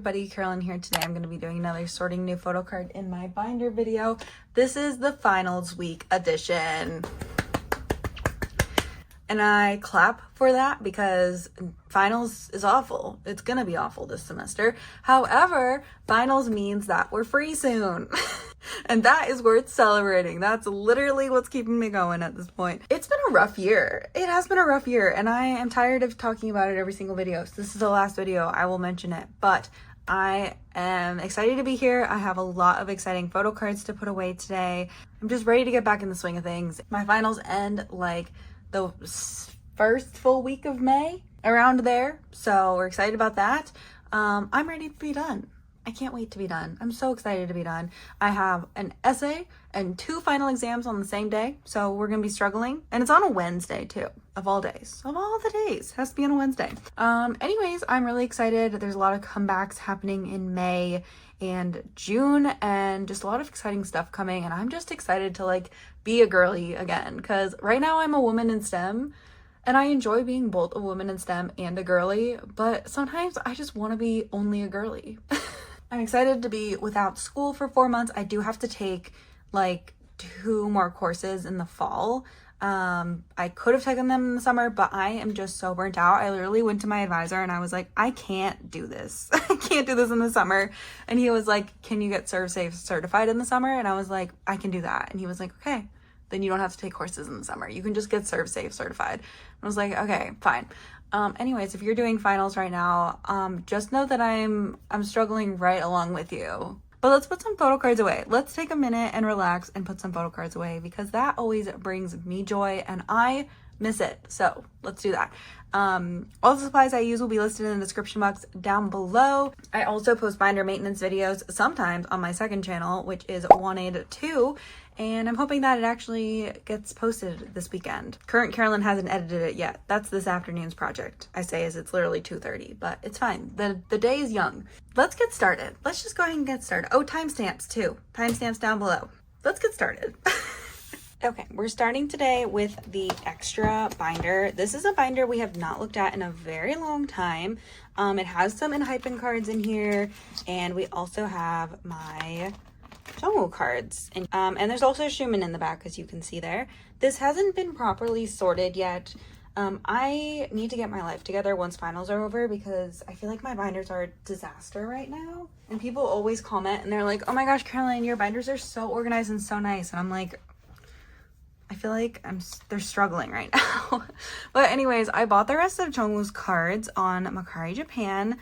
everybody, Carolyn here. Today I'm going to be doing another sorting new photo card in my binder video. This is the finals week edition. And I clap for that because finals is awful. It's going to be awful this semester. However, finals means that we're free soon. And that is worth celebrating. That's literally what's keeping me going at this point. It's been a rough year. It has been a rough year, and I am tired of talking about it every single video. So this is the last video. I will mention it, but I am excited to be here. I have a lot of exciting photo cards to put away today. I'm just ready to get back in the swing of things. My finals end like the first full week of May, around there. So we're excited about that. I'm ready to be done. I can't wait to be done. I'm so excited to be done. I have an essay and 2 final exams on the same day. So we're going to be struggling. And it's on a Wednesday too, of all days. Of all the days, has to be on a Wednesday. Anyways, I'm really excited. There's a lot of comebacks happening in May and June and just a lot of exciting stuff coming. And I'm just excited to like be a girly again, because right now I'm a woman in STEM. And I enjoy being both a woman in STEM and a girly, but sometimes I just want to be only a girly. I'm excited to be without school for 4 months. I do have to take like 2 more courses in the fall. I could have taken them in the summer, but I am just so burnt out. I literally went to my advisor and I was like, I can't do this. I can't do this in the summer. And he was like, can you get ServSafe certified in the summer? And I was like, I can do that. And he was like, okay, then you don't have to take courses in the summer. You can just get ServSafe certified. And I was like, okay, fine. Anyways, if you're doing finals right now, just know that I'm struggling right along with you. But let's put some photo cards away. Let's take a minute and relax and put some photo cards away, because that always brings me joy and I miss it. So let's do that. All the supplies I use will be listed in the description box down below. I also post binder maintenance videos sometimes on my second channel, which is Wanted 2. And I'm hoping that it actually gets posted this weekend. Current Carolyn hasn't edited it yet. That's this afternoon's project. I say as it's literally 2:30, but it's fine. The day is young. Let's get started. Let's just go ahead and get started. Oh, timestamps too. Timestamps down below. Let's get started. Okay, we're starting today with the extra binder. This is a binder we have not looked at in a very long time. It has some Hypen cards in here, and we also have my Jungwoo cards, and there's also Schumann in the back, as you can see there. This hasn't been properly sorted yet. I need to get my life together once finals are over, because I feel like my binders are a disaster right now. And people always comment and they're like, oh my gosh, Caroline, your binders are so organized and so nice. And I'm like, I feel like they're struggling right now. But anyways, I bought the rest of Jungwoo's cards on Mercari Japan,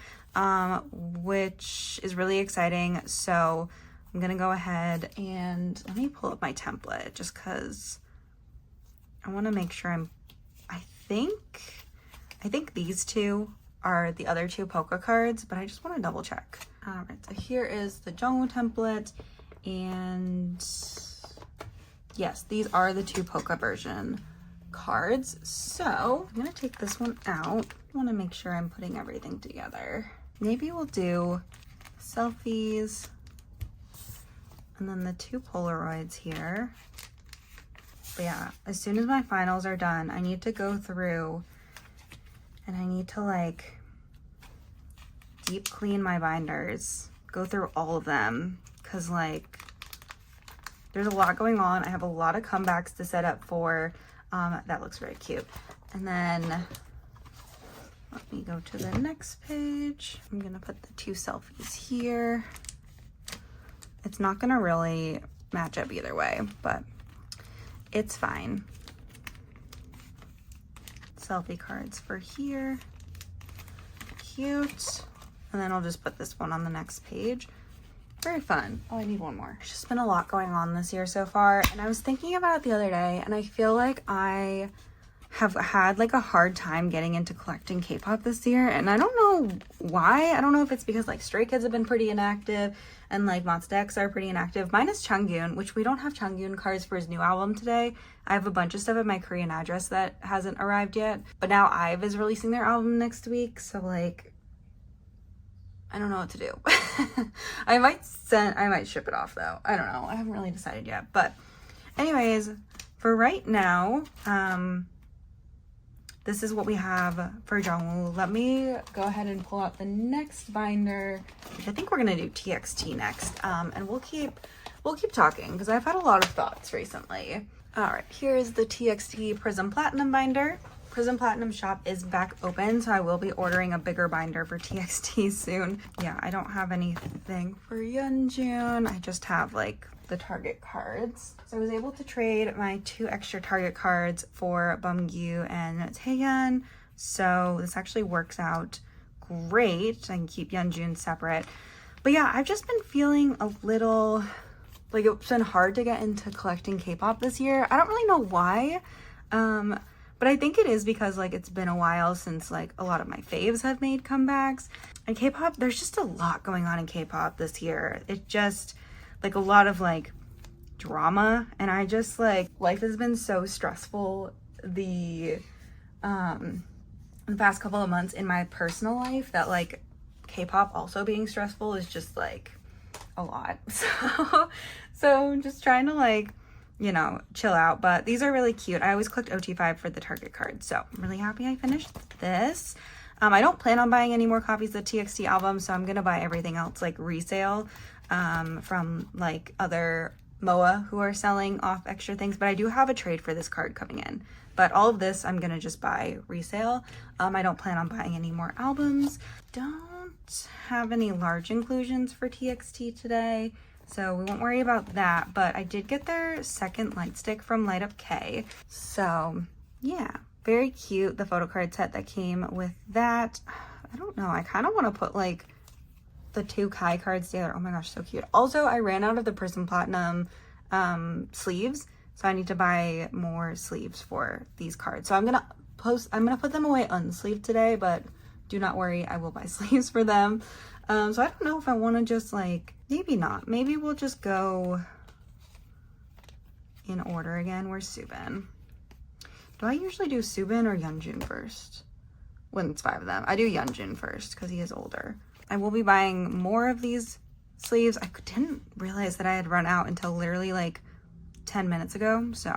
which is really exciting. So I'm gonna go ahead and let me pull up my template, just because I want to make sure I think these 2 are the other 2 Polka cards, but I just want to double check. All right, so here is the Jungwoo template, and yes, these are the 2 Polka version cards. So I'm gonna take this one out. I want to make sure I'm putting everything together. Maybe we'll do selfies, and then the 2 Polaroids here. But yeah, as soon as my finals are done, I need to go through and I need to like deep clean my binders, go through all of them, because like there's a lot going on. I have a lot of comebacks to set up for. That looks very cute. And then let me go to the next page. I'm gonna put the 2 selfies here. It's not gonna really match up either way, but it's fine. Selfie cards for here. Cute. And then I'll just put this one on the next page. Very fun. Oh, I need one more. There's just been a lot going on this year so far, and I was thinking about it the other day, and I feel like I have had like a hard time getting into collecting K-pop this year, and I don't know why. I don't know if it's because like Stray Kids have been pretty inactive and like Monsta X are pretty inactive. Mine is Chungkyun, which we don't have Chungkyun cards for his new album today. I have a bunch of stuff at my Korean address that hasn't arrived yet, but now IVE is releasing their album next week, so like I don't know what to do. I might ship it off though. I don't know. I haven't really decided yet, but anyways, for right now, this is what we have for Jungwoo. Let me go ahead and pull out the next binder, which I think we're gonna do TXT next. And we'll keep talking because I've had a lot of thoughts recently. All right, here is the TXT Prism Platinum binder. Prism Platinum shop is back open, so I will be ordering a bigger binder for TXT soon. Yeah, I don't have anything for Yeonjun. I just have like the Target cards. So I was able to trade my 2 extra Target cards for Bumgyu and Taeyeon. So this actually works out great. I can keep Yeonjun separate. But yeah, I've just been feeling a little like it's been hard to get into collecting K-pop this year. I don't really know why. But I think it is because like it's been a while since like a lot of my faves have made comebacks. And K-pop, there's just a lot going on in K-pop this year. It just like a lot of like drama, and I just like life has been so stressful the past couple of months in my personal life that like K-pop also being stressful is just like a lot. So I'm just trying to like, you know, chill out. But these are really cute. I always collect OT5 for the Target card, so I'm really happy I finished this. I don't plan on buying any more copies of the TXT album, so I'm gonna buy everything else like resale from like other MOA who are selling off extra things. But I do have a trade for this card coming in. But all of this I'm gonna just buy resale. I don't plan on buying any more albums. Don't have any large inclusions for TXT today, so we won't worry about that. But I did get their second light stick from Light Up K. So yeah, very cute. The photo card set that came with that. I don't know, I kind of want to put like the 2 Kai cards together. Oh my gosh, so cute. Also, I ran out of the Prism Platinum sleeves, so I need to buy more sleeves for these cards. So I'm gonna put them away unsleeved today, but do not worry, I will buy sleeves for them. So I don't know if I want to just like, maybe not. Maybe we'll just go in order again. Where's Subin? Do I usually do Subin or Yeonjun first? When it's 5 of them. I do Yeonjun first because he is older. I will be buying more of these sleeves. I didn't realize that I had run out until literally like 10 minutes ago, so.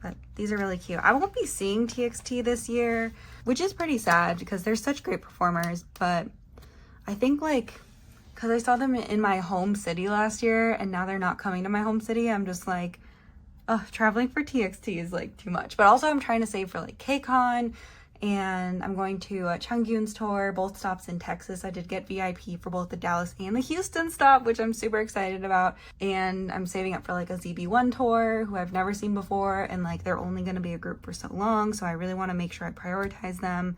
But these are really cute. I won't be seeing TXT this year, which is pretty sad because they're such great performers, but I think like, because I saw them in my home city last year and now they're not coming to my home city, I'm just like, oh, traveling for TXT is like too much. But also I'm trying to save for like KCON, and I'm going to Chungkyun's tour, both stops in Texas. I did get VIP for both the Dallas and the Houston stop, which I'm super excited about. And I'm saving up for like a ZB1 tour, who I've never seen before, and like they're only going to be a group for so long, so I really want to make sure I prioritize them.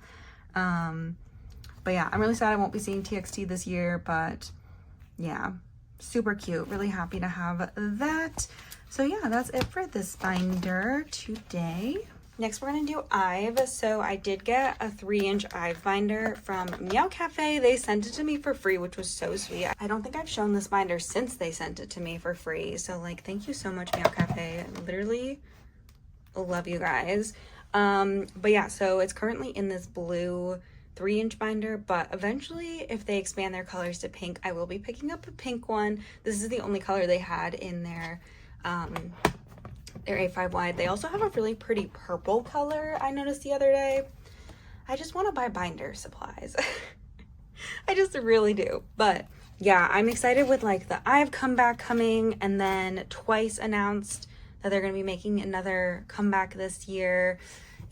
But yeah, I'm really sad I won't be seeing TXT this year, but yeah, super cute. Really happy to have that. So yeah, that's it for this binder today. Next, we're going to do IVE. So I did get a 3-inch IVE binder from Meow Cafe. They sent it to me for free, which was so sweet. I don't think I've shown this binder since they sent it to me for free. So like, thank you so much, Meow Cafe. I literally love you guys. But yeah, so it's currently in this blue 3-inch binder, but eventually if they expand their colors to pink, I will be picking up a pink one. This is the only color they had in their A5 wide. They also have a really pretty purple color I noticed the other day. I just want to buy binder supplies. I just really do. But yeah, I'm excited with like the IVE comeback coming, and then Twice announced that they're going to be making another comeback this year.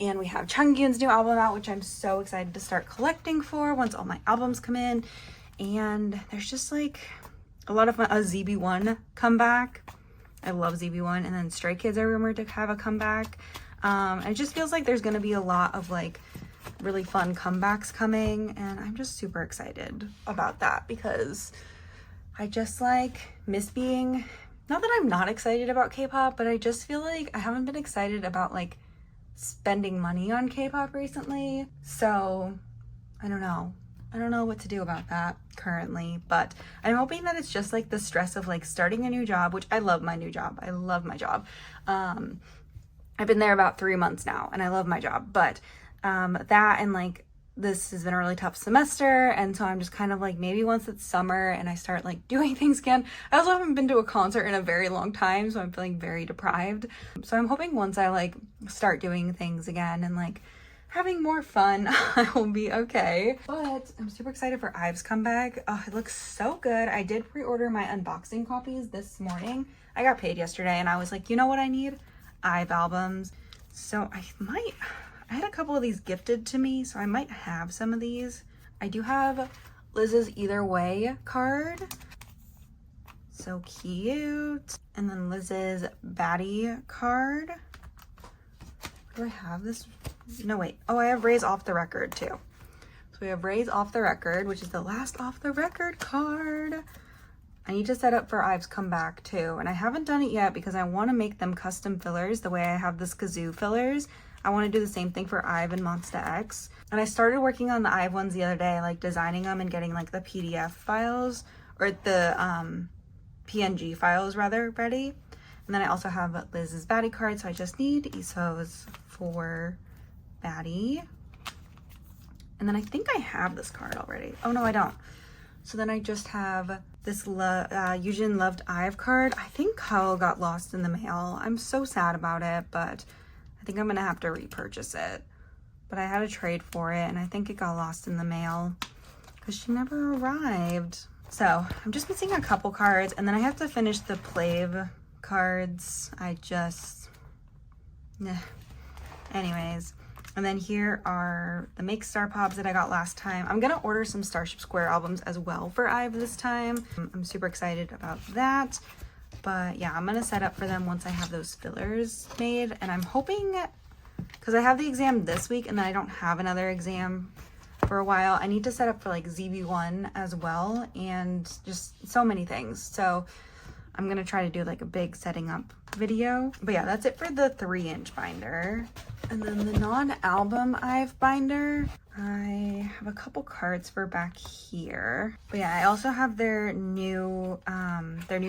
And we have Chungkyun's new album out, which I'm so excited to start collecting for once all my albums come in. And there's just like a lot of a ZB1 comeback. I love ZB1. And then Stray Kids are rumored to have a comeback. And it just feels like there's going to be a lot of like really fun comebacks coming. And I'm just super excited about that because I just like miss being, not that I'm not excited about K-pop, but I just feel like I haven't been excited about like spending money on K-pop recently. So I don't know what to do about that currently, but I'm hoping that it's just like the stress of like starting a new job, which I love my new job. I love my job. I've been there about 3 months now and I love my job, but that and like this has been a really tough semester, and so I'm just kind of like, maybe once it's summer and I start like doing things again. I also haven't been to a concert in a very long time, so I'm feeling very deprived. So I'm hoping once I like start doing things again and like having more fun. I will be okay. But I'm super excited for IVE's comeback. Oh, it looks so good. I did pre-order my unboxing copies this morning. I got paid yesterday and I was like, you know what I need? IVE albums. So I had a couple of these gifted to me, so I might have some of these. I do have Liz's Either Way card. So cute. And then Liz's Baddie card. Do I have this? No, wait. Oh, I have Ray's Off the Record too. So we have Ray's Off the Record, which is the last Off the Record card. I need to set up for IVE's comeback too. And I haven't done it yet because I want to make them custom fillers the way I have the Kazoo fillers. I want to do the same thing for IVE and Monsta X. And I started working on the IVE ones the other day, like designing them and getting like the PDF files, or the PNG files rather, ready. And then I also have Liz's Baddie card, so I just need Iso's for Baddie. And then I think I have this card already. Oh no, I don't. So then I just have this Eugene Loved IVE card. I think Kyle got lost in the mail. I'm so sad about it, but I think I'm gonna have to repurchase it. But I had a trade for it and I think it got lost in the mail because she never arrived. So I'm just missing a couple cards and then I have to finish the Plave cards. Anyways. And then here are the Make Star Pops that I got last time. I'm gonna order some Starship Square albums as well for IVE this time. I'm super excited about that. But yeah, I'm gonna set up for them once I have those fillers made. And I'm hoping, because I have the exam this week and then I don't have another exam for a while, I need to set up for like ZB1 as well and just so many things. So I'm gonna try to do like a big setting up video. But yeah, that's it for the 3-inch binder. And then the non-album IVE binder, I have a couple cards for back here. But yeah, I also have their new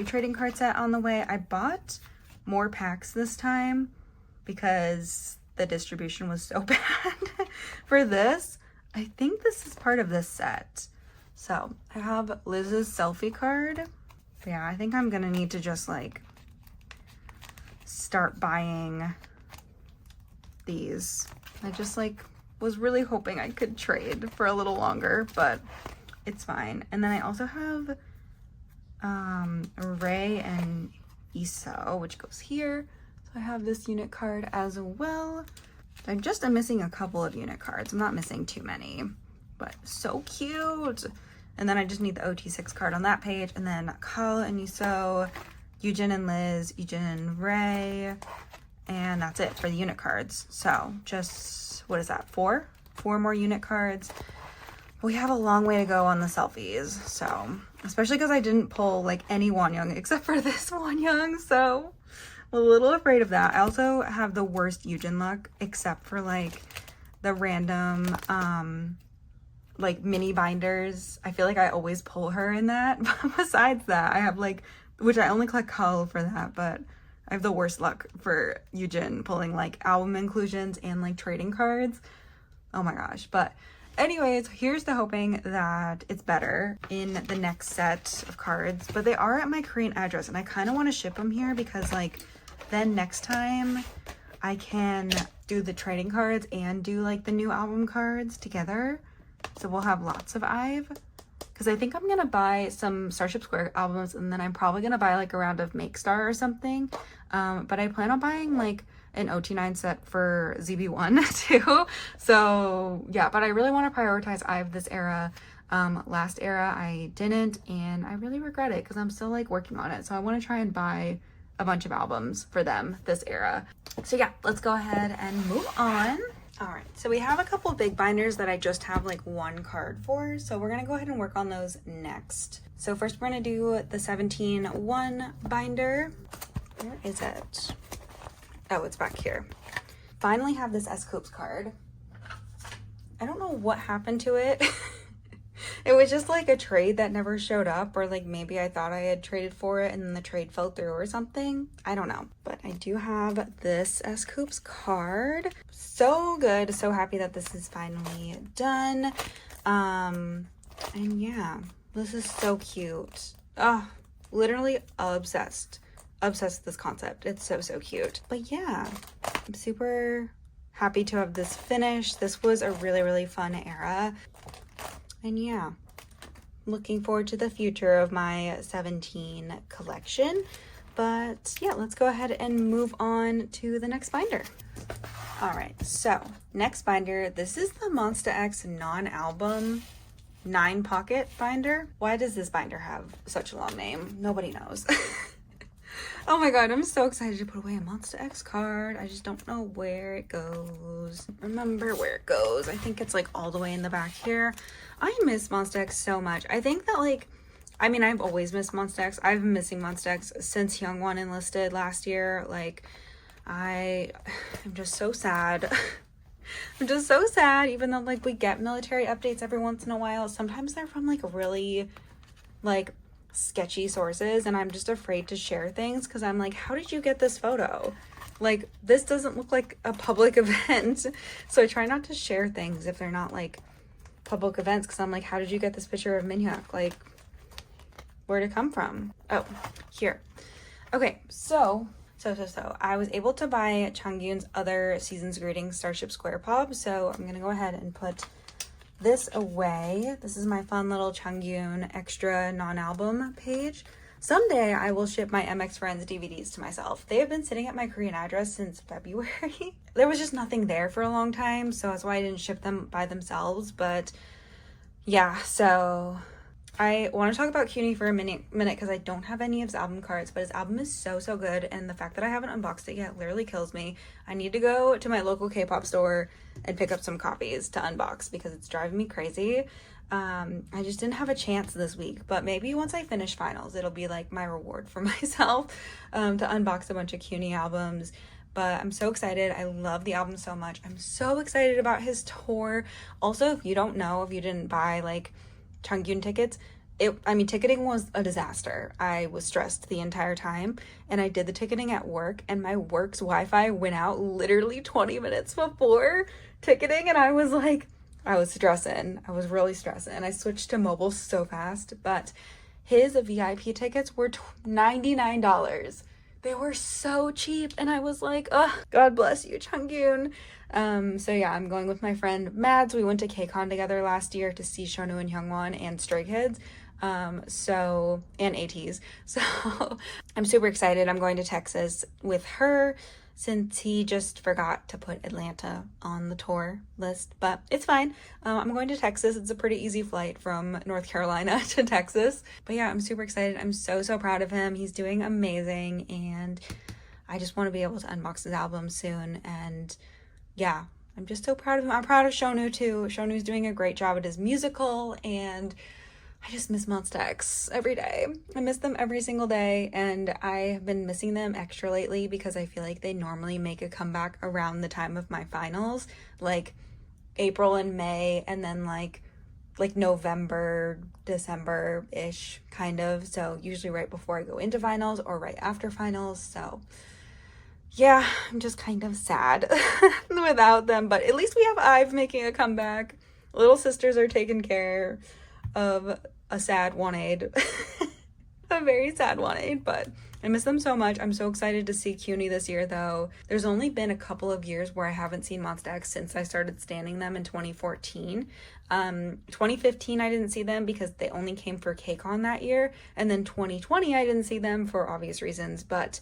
trading card set on the way. I bought more packs this time because the distribution was so bad for this. I think this is part of this set. So I have Liz's selfie card. But yeah, I think I'm gonna need to just like start buying these. I just like was really hoping I could trade for a little longer, but it's fine. And then I also have Ray and Iso, which goes here. So I have this unit card as well. I'm missing a couple of unit cards. I'm not missing too many, but so cute. And then I just need the OT6 card on that page. And then Kyle and Iso, Eugen and Liz, Eugen and Ray. And that's it for the unit cards. So just, what is that, 4 more unit cards. We have a long way to go on the selfies. So, especially because I didn't pull like any Wonyoung except for this Wonyoung. So I'm a little afraid of that. I also have the worst Eugen luck except for like the random like mini binders. I feel like I always pull her in that. But besides that, I have like, which I only collect Kyle for that, but I have the worst luck for Eugen pulling like album inclusions and like trading cards. Oh my gosh. But anyways, here's to hoping that it's better in the next set of cards. But they are at my Korean address and I kind of want to ship them here because like then next time I can do the trading cards and do like the new album cards together. So we'll have lots of IVE. Because I think I'm going to buy some Starship Square albums and then I'm probably going to buy like a round of Make Star or something. But I plan on buying like an OT9 set for ZB1 too. So yeah, but I really want to prioritize IVE this era. Last era I didn't and I really regret it because I'm still like working on it. So I want to try and buy a bunch of albums for them this era. So yeah, let's go ahead and move on. All right, so we have a couple of big binders that I just have like one card for. So we're gonna go ahead and work on those next. So first we're gonna do the 17-1 binder. Where is it? Oh, it's back here. Finally have this S-Coops card. I don't know what happened to it. It was just like a trade that never showed up, or like maybe I thought I had traded for it and then the trade fell through or something. I don't know. But I do have this S-Coops card. So good. So happy that this is finally done. And yeah, this is so cute. Oh, literally obsessed. Obsessed with this concept. It's so, so cute. But yeah, I'm super happy to have this finished. This was a really fun era. And yeah, looking forward to the future of my 17 collection. But yeah, let's go ahead and move on to the next binder. All right, so next binder, this is the Monsta X non-album 9-pocket binder. Why does this binder have such a long name? Nobody knows. Oh my god, I'm so excited to put away a Monsta X card. I just don't know where it goes. Remember where it goes. I think it's like all the way in the back here. I miss Monsta X so much. I think that like, I mean, I've always missed Monsta X. I've been missing Monsta X since Youngwon enlisted last year. Like, I'm just so sad. I'm just so sad, even though like we get military updates every once in a while. Sometimes they're from like really like sketchy sources, and I'm just afraid to share things because I'm like, how did you get this photo? Like, this doesn't look like a public event. So I try not to share things if they're not like public events, because I'm like, how did you get this picture of Minhyuk? Like, where'd it come from? Oh, here. Okay, so I was able to buy Changyun's other Season's Greetings Starship Square Pop, so I'm gonna go ahead and put this away. This is my fun little Changyun extra non-album page. Someday I will ship my MX Friends DVDs to myself. They have been sitting at my Korean address since February. There was just nothing there for a long time, so that's why I didn't ship them by themselves. But yeah, so I want to talk about CUNY for a minute because I don't have any of his album cards, but his album is so good, and the fact that I haven't unboxed it yet literally kills me. I need to go to my local K-pop store and pick up some copies to unbox because it's driving me crazy. I just didn't have a chance this week, but maybe once I finish finals, it'll be like my reward for myself to unbox a bunch of CUNY albums. But I'm so excited. I love the album so much. I'm so excited about his tour. Also, if you don't know, if you didn't buy like Changyun tickets, ticketing was a disaster. I was stressed the entire time, and I did the ticketing at work, and my work's Wi-Fi went out literally 20 minutes before ticketing, and I was stressing. I was really stressing, and I switched to mobile so fast. But his VIP tickets were $99. They were so cheap, and I was like, oh, God bless you, Changyun. So yeah, I'm going with my friend Mads. We went to KCON together last year to see Shonu and Hyungwon and Stray Kids. And ATEEZ. So I'm super excited. I'm going to Texas with her since he just forgot to put Atlanta on the tour list, but it's fine. I'm going to Texas. It's a pretty easy flight from North Carolina to Texas. But yeah, I'm super excited. I'm so proud of him. He's doing amazing, and I just want to be able to unbox his album soon. And yeah, I'm just so proud of him. I'm proud of Shonu too. Shonu's doing a great job at his musical, and I just miss Monsta X every day. I miss them every single day, and I have been missing them extra lately because I feel like they normally make a comeback around the time of my finals, like April and May, and then like November, December-ish kind of. So usually right before I go into finals or right after finals. So yeah, I'm just kind of sad without them, but at least we have IVE making a comeback. Little sisters are taking care of a sad 1-aid. A very sad 1-aid, but I miss them so much. I'm so excited to see CUNY this year though. There's only been a couple of years where I haven't seen Monsta X since I started standing them in 2014. 2015 I didn't see them because they only came for KCON that year, and then 2020 I didn't see them for obvious reasons, but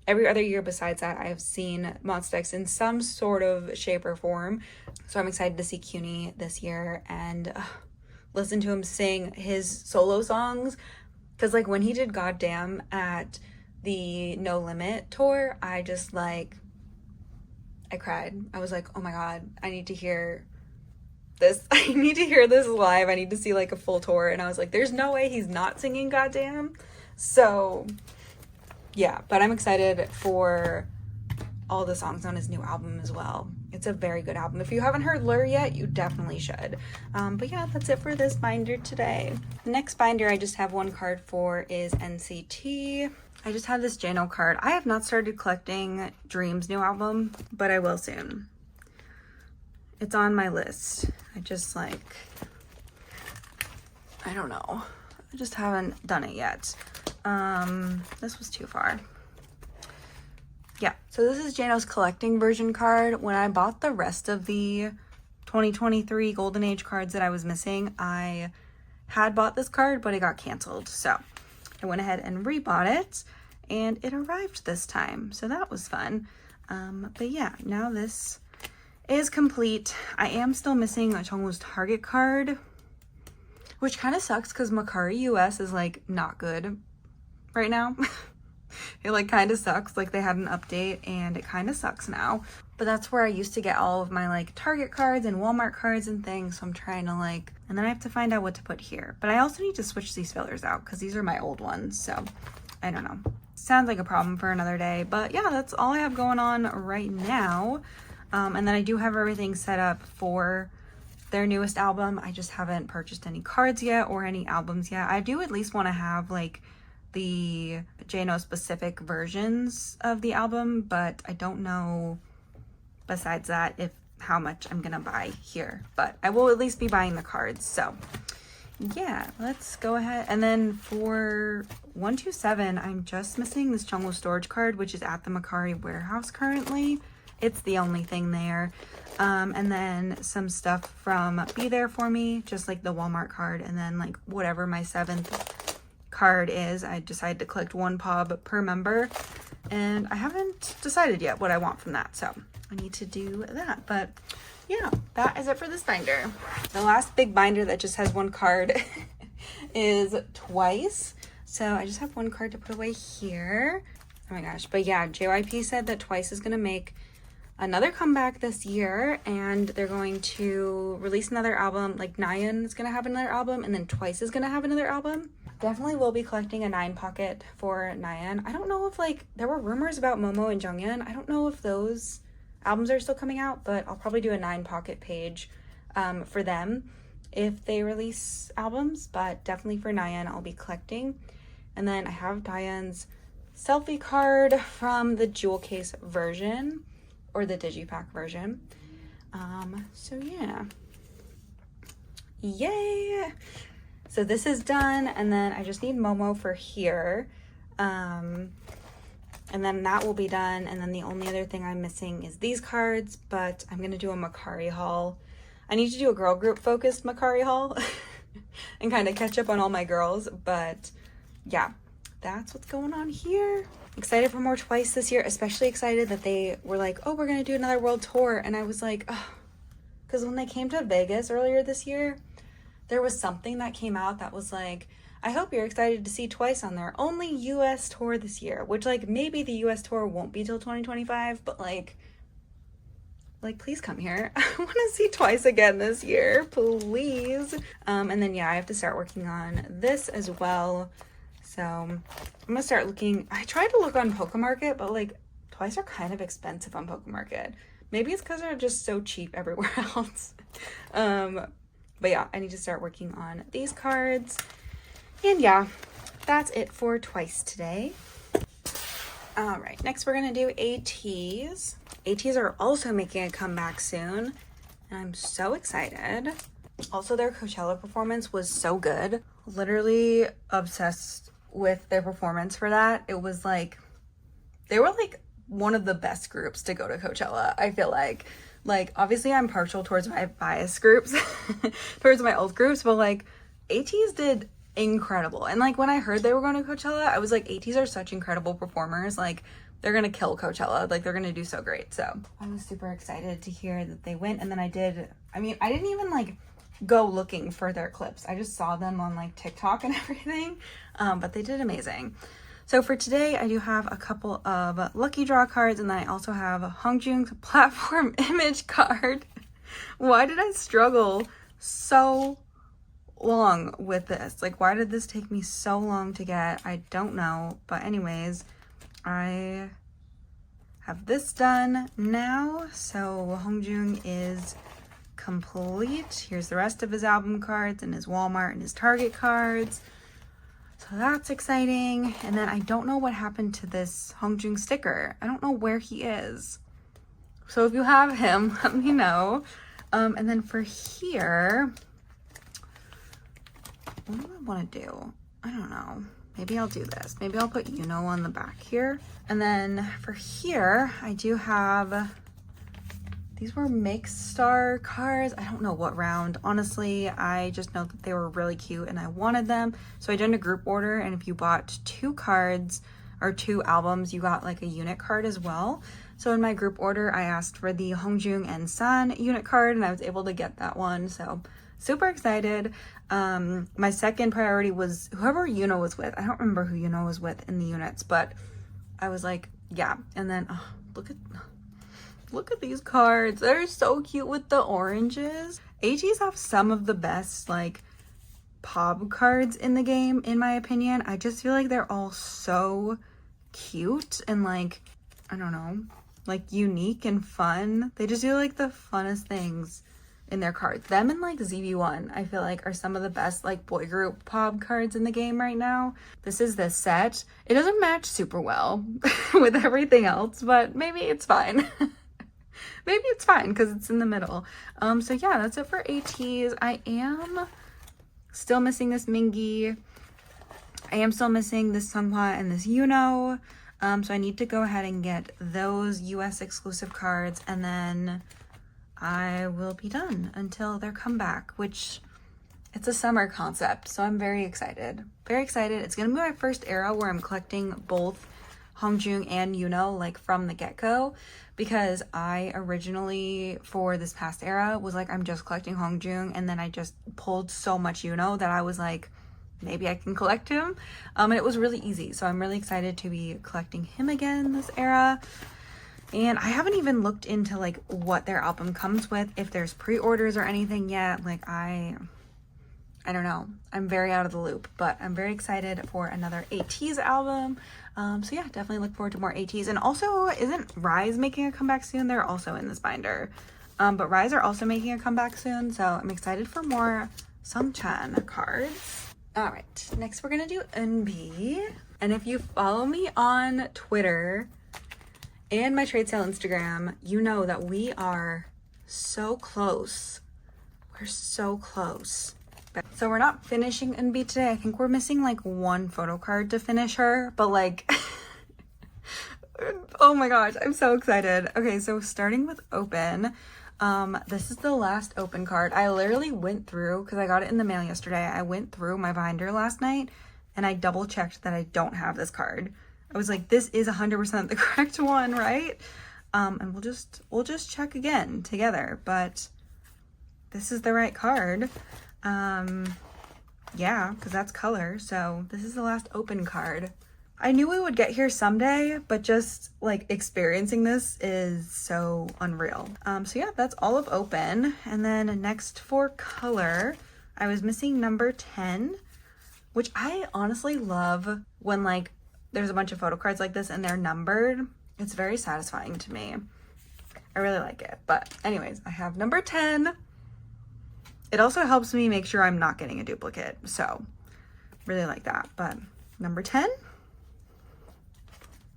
every other year besides that, I have seen Monsta X in some sort of shape or form. So I'm excited to see CUNY this year and listen to him sing his solo songs. Because like when he did Goddamn at the No Limit tour, I just like, I cried. I was like, oh my God, I need to hear this. I need to hear this live. I need to see like a full tour. And I was like, there's no way he's not singing Goddamn. So yeah, but I'm excited for all the songs on his new album as well. It's a very good album. If you haven't heard Lure yet, you definitely should. But yeah, that's it for this binder today. The next binder I just have one card for is NCT. I just have this Jano card. I have not started collecting Dream's new album, but I will soon. It's on my list. I just like, I don't know. I just haven't done it yet. This was too far. yeah, so this is Jano's collecting version card. When I bought the rest of the 2023 Golden Age cards that I was missing, I had bought this card, but it got canceled. So I went ahead and rebought it, and it arrived this time. So that was fun. But yeah, now this is complete. I am still missing a Jungwoo's Target card, which kind of sucks because Mercari US is like not good right now. It like kind of sucks. Like they had an update and it kind of sucks now. But that's where I used to get all of my like Target cards and Walmart cards and things. So I'm trying to like, and then I have to find out what to put here. But I also need to switch these fillers out because these are my old ones. So I don't know. Sounds like a problem for another day. But yeah, that's all I have going on right now. And then I do have everything set up for their newest album. I just haven't purchased any cards yet or any albums yet. I do at least want to have like the Jano specific versions of the album, but I don't know besides that if how much I'm gonna buy here, but I will at least be buying the cards. So yeah, let's go ahead. And then for 127, I'm just missing this Jungwoo storage card, which is at the Mercari warehouse currently. It's the only thing there. And then some stuff from Be There For Me, just like the Walmart card, and then like whatever my 7th card is. I decided to collect 1 pub per member, and I haven't decided yet what I want from that, so I need to do that. But yeah, that is it for this binder. The last big binder that just has 1 card is Twice. So I just have 1 card to put away here. Oh my gosh. But yeah, JYP said that Twice is gonna make another comeback this year, and they're going to release another album. Like Nayeon is gonna have another album, and then Twice is gonna have another album. Definitely will be collecting a 9 pocket for Nayeon. I don't know if like there were rumors about Momo and Jonghyun. I don't know if those albums are still coming out, but I'll probably do a 9 pocket page for them if they release albums. But definitely for Nayeon, I'll be collecting. And then I have Dayeon's selfie card from the jewel case version, or the digipack version. So yeah, yay. So this is done, and then I just need Momo for here. And then that will be done, and then the only other thing I'm missing is these cards, but I'm gonna do a Mercari haul. I need to do a girl group focused Mercari haul and kind of catch up on all my girls, but yeah, that's what's going on here. Excited for more Twice this year, especially excited that they were like, oh, we're gonna do another world tour, and I was like, oh, because when they came to Vegas earlier this year, there was something that came out that was like, I hope you're excited to see Twice on their only US tour this year, which like maybe the US tour won't be till 2025, but like please come here. I want to see Twice again this year, please. And then yeah, I have to start working on this as well. So I'm gonna start looking. I tried to look on Pokemarket, but like Twice are kind of expensive on Pokemarket. Maybe it's because they're just so cheap everywhere else. But yeah, I need to start working on these cards. And yeah, that's it for Twice today. All right, next we're gonna do ATEEZ. ATEEZ are also making a comeback soon, and I'm so excited. Also, their Coachella performance was so good. Literally obsessed with their performance for that. It was like, they were like one of the best groups to go to Coachella, I feel like. Like, obviously I'm partial towards my bias groups, towards my old groups, but like ATEEZ did incredible. And like when I heard they were going to Coachella, I was like, ATEEZ are such incredible performers. Like they're gonna kill Coachella. Like they're gonna do so great. So I was super excited to hear that they went. And then I didn't even like go looking for their clips. I just saw them on like TikTok and everything. But they did amazing. So for today, I do have a couple of lucky draw cards, and then I also have Hongjoong's platform image card. Why did I struggle so long with this? Like, why did this take me so long to get? I don't know. But anyways, I have this done now. So Hongjoong is complete. Here's the rest of his album cards and his Walmart and his Target cards. So that's exciting. And then I don't know what happened to this Hongjoong sticker. I don't know where he is. So if you have him, let me know. And then for here, what do I want to do? I don't know. maybe I'll do this. Maybe I'll put on the back here. And then for here, I do have, these were Mixed Star cards. I don't know what round. Honestly, I just know that they were really cute and I wanted them. So I did a group order, and if you bought 2 cards or 2 albums, you got like a unit card as well. So in my group order, I asked for the Hongjoong and San unit card, and I was able to get that one. So super excited. My second priority was whoever was with. I don't remember who was with in the units, but I was like, yeah. And then look at these cards. They're so cute with the oranges. ATEEZ have some of the best like pop cards in the game, in my opinion. I just feel like they're all so cute and like, I don't know, like unique and fun. They just do like the funnest things in their cards. Them and like ZB1, I feel like, are some of the best like boy group pop cards in the game right now. This is the set. It doesn't match super well with everything else, but maybe it's fine. Maybe it's fine because it's in the middle. So yeah, that's it for ATEEZ. I am still missing this Mingi. I am still missing this Sunghwa and this So I need to go ahead and get those US exclusive cards, and then I will be done until their comeback, which it's a summer concept. So I'm very excited. Very excited. It's going to be my first era where I'm collecting both Hongjoong and like from the get-go, because I originally for this past era was like, I'm just collecting Hongjoong, and then I just pulled so much that I was like, maybe I can collect him. And it was really easy. So I'm really excited to be collecting him again this era. And I haven't even looked into like what their album comes with, if there's pre-orders or anything yet. Like I don't know. I'm very out of the loop, but I'm very excited for another ATEEZ album. So yeah, definitely look forward to more ATEEZ. And also, isn't Rise making a comeback soon? They're also in this binder. But Rise are also making a comeback soon, so I'm excited for more Sungchan cards. All right, next we're gonna do Eunbi. And if you follow me on Twitter and my trade sale Instagram, you know that we are so close. We're so close. So we're not finishing Eunbi today. I think we're missing like 1 photo card to finish her, but like, oh my gosh, I'm so excited. Okay, so starting with open, this is the last open card. I literally went through, because I got it in the mail yesterday, I went through my binder last night and I double checked that I don't have this card. I was like, this is 100% the correct one, right? And we'll just check again together, but this is the right card. Yeah, because that's color. So this is the last open card. I knew we would get here someday, but just like experiencing this is so unreal. So yeah, that's all of open. And then next for color, I was missing number 10, which I honestly love when like there's a bunch of photo cards like this and they're numbered. It's very satisfying to me. I really like it. But anyways, I have number 10. It also helps me make sure I'm not getting a duplicate. So really like that. But number 10.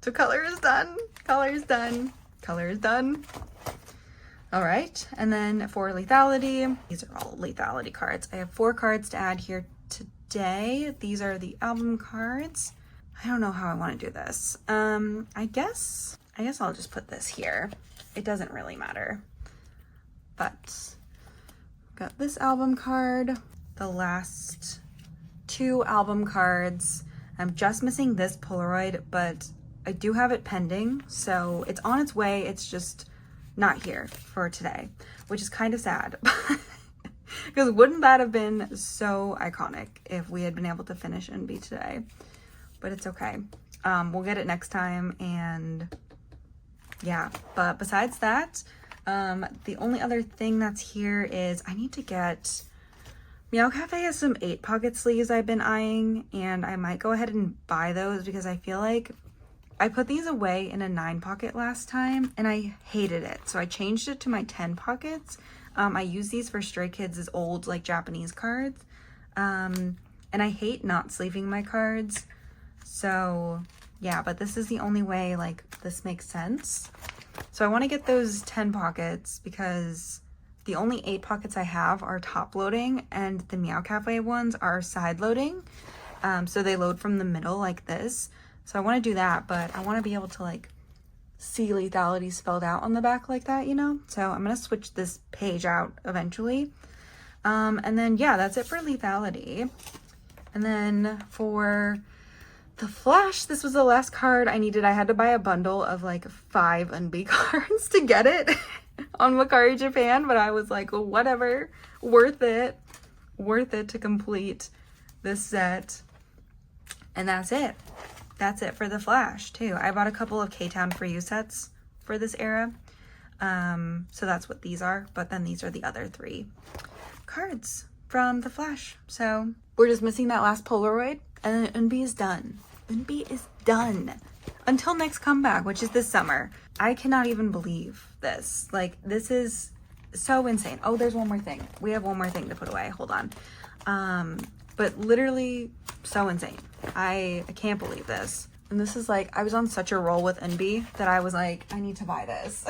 So color is done. Color is done. Color is done. All right. And then for lethality, these are all lethality cards. I have 4 cards to add here today. These are the album cards. I don't know how I want to do this. I guess I'll just put this here. It doesn't really matter. But got this album card, the last 2 album cards. I'm just missing this Polaroid, but I do have it pending, so it's on its way. It's just not here for today, which is kind of sad. Because wouldn't that have been so iconic if we had been able to finish Eunbi today? But it's okay. We'll get it next time, and yeah. But besides that, the only other thing that's here is I need to get, Meow Cafe has some 8 pocket sleeves I've been eyeing, and I might go ahead and buy those because I feel like I put these away in a 9 pocket last time and I hated it. So I changed it to my 10 pockets. I use these for Stray Kids' old like Japanese cards. And I hate not sleeving my cards. So yeah, but this is the only way like this makes sense. So I want to get those 10 pockets because the only 8 pockets I have are top loading and the Meow Cafe ones are side loading. So they load from the middle like this. So I want to do that, but I want to be able to like see lethality spelled out on the back like that, you know? So I'm going to switch this page out eventually. And then, yeah, that's it for lethality. And then for the flash, this was the last card I needed. I had to buy a bundle of like 5 Eunbi cards to get it on Mercari Japan, but I was like, well, whatever, worth it to complete this set. And that's it. That's it for the flash too. I bought a couple of K-Town For You sets for this era. So that's what these are, but then these are the other 3 cards from the flash. So we're just missing that last Polaroid, and then Eunbi is done. Eunbi is done until next comeback, which is this summer. I cannot even believe this. Like, this is so insane. Oh, there's one more thing. We have one more thing to put away. Hold on. But literally so insane. I can't believe this. And this is like, I was on such a roll with Eunbi that I was like, I need to buy this.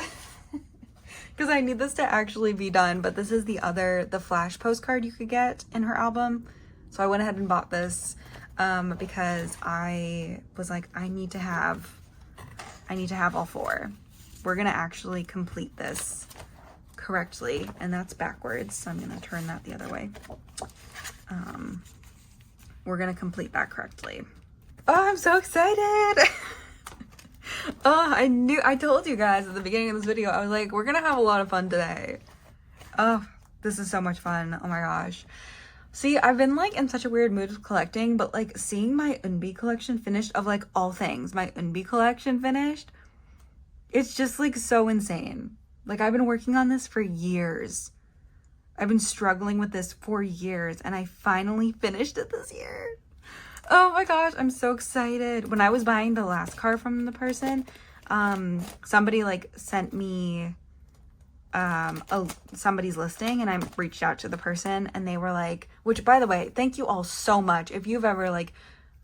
Because I need this to actually be done. But this is the flash postcard you could get in her album. So I went ahead and bought this because I was like, I need to have all 4. We're gonna actually complete this correctly, and that's backwards, so I'm gonna turn that the other way. We're gonna complete that correctly. Oh, I'm so excited. Oh, I told you guys at the beginning of this video, I was like, we're gonna have a lot of fun today. Oh, this is so much fun. Oh my gosh. See, I've been like in such a weird mood of collecting, but like seeing my Eunbi collection finished, of like all things, my Eunbi collection finished, it's just like so insane. Like, I've been working on this for years. I've been struggling with this for years, and I finally finished it this year. Oh my gosh, I'm so excited. When I was buying the last card from the person, somebody like sent me somebody's listing, and I reached out to the person, and they were like, which by the way, thank you all so much. If you've ever like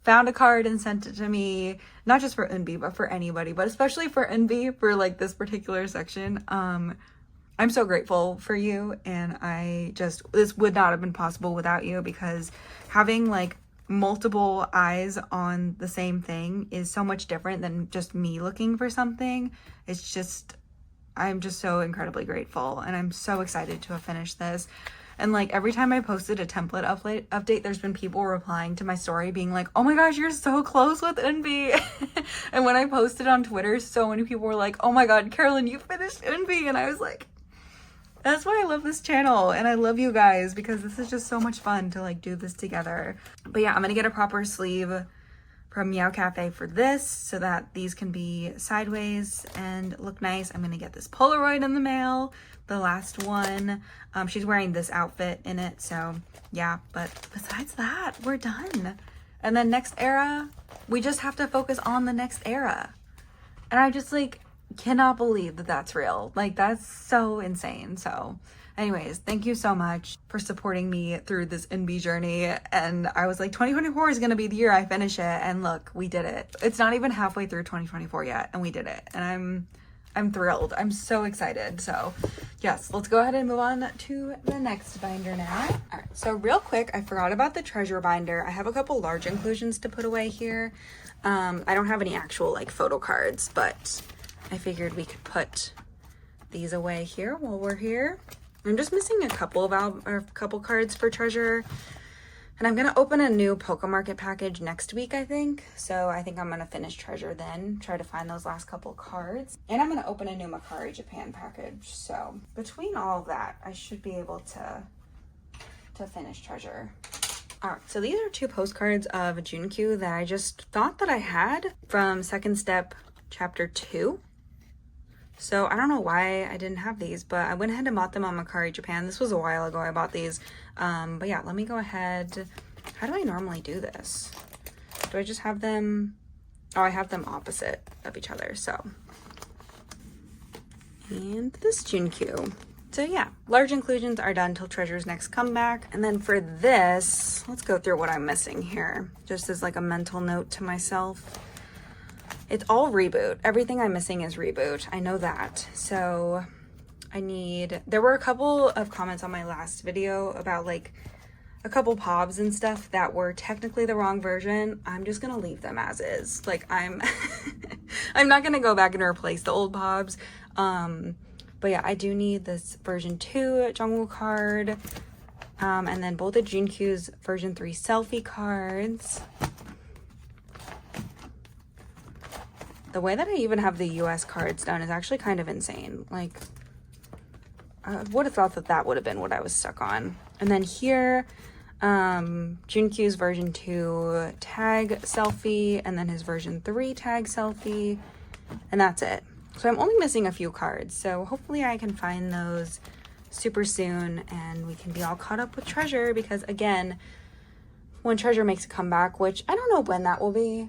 found a card and sent it to me, not just for Eunbi, but for anybody, but especially for Eunbi, for like this particular section, I'm so grateful for you. And this would not have been possible without you, because having like multiple eyes on the same thing is so much different than just me looking for something. I'm just so incredibly grateful, and I'm so excited to have finished this. And like every time I posted a template update, there's been people replying to my story being like, oh my gosh, you're so close with Eunbi. And when I posted on Twitter, so many people were like, oh my god, Carolyn, you finished Eunbi. And I was like, that's why I love this channel, and I love you guys, because this is just so much fun to like do this together. But yeah, I'm gonna get a proper sleeve from Meow Cafe for this, so that these can be sideways and look nice. I'm gonna get this Polaroid in the mail, the last one. She's wearing this outfit in it, so yeah. But besides that, we're done. And then next era, we just have to focus on the next era. And I just like cannot believe that that's real. Like, that's so insane. So anyways, thank you so much for supporting me through this Eunbi journey. And I was like, 2024 is gonna be the year I finish it, and look, we did it. It's not even halfway through 2024 yet, and we did it. And I'm thrilled. I'm so excited. So yes, let's go ahead and move on to the next binder now. All right, so real quick, I forgot about the treasure binder. I have a couple large inclusions to put away here. I don't have any actual like photo cards, but I figured we could put these away here while we're here. I'm just missing a couple cards for treasure, and I'm gonna open a new Poke Market package next week, I think. So I think I'm gonna finish treasure then, try to find those last couple cards, and I'm gonna open a new Mercari Japan package. So between all of that, I should be able to finish treasure. All right, so these are 2 postcards of Junkyu that I just thought that I had from Second Step Chapter 2. So I don't know why I didn't have these, but I went ahead and bought them on Mercari Japan. This was a while ago I bought these. But yeah, let me go ahead. How do I normally do this? Do I just have them? Oh, I have them opposite of each other, so. And this Junkyu. So yeah, large inclusions are done till Treasure's next comeback. And then for this, let's go through what I'm missing here, just as like a mental note to myself. It's all reboot. Everything I'm missing is reboot. I know that. So there were a couple of comments on my last video about like a couple pobs and stuff that were technically the wrong version. I'm just gonna leave them as is. Like I'm not gonna go back and replace the old pobs. But yeah, I do need this version 2 Jungwoo card. And then both of Junkyu's version 3 selfie cards. The way that I even have the US cards done is actually kind of insane. Like, I would have thought that that would have been what I was stuck on. And then here, Junkyu's version 2 tag selfie, and then his version 3 tag selfie, and that's it. So I'm only missing a few cards, so hopefully I can find those super soon and we can be all caught up with Treasure, because again, when Treasure makes a comeback, which I don't know when that will be,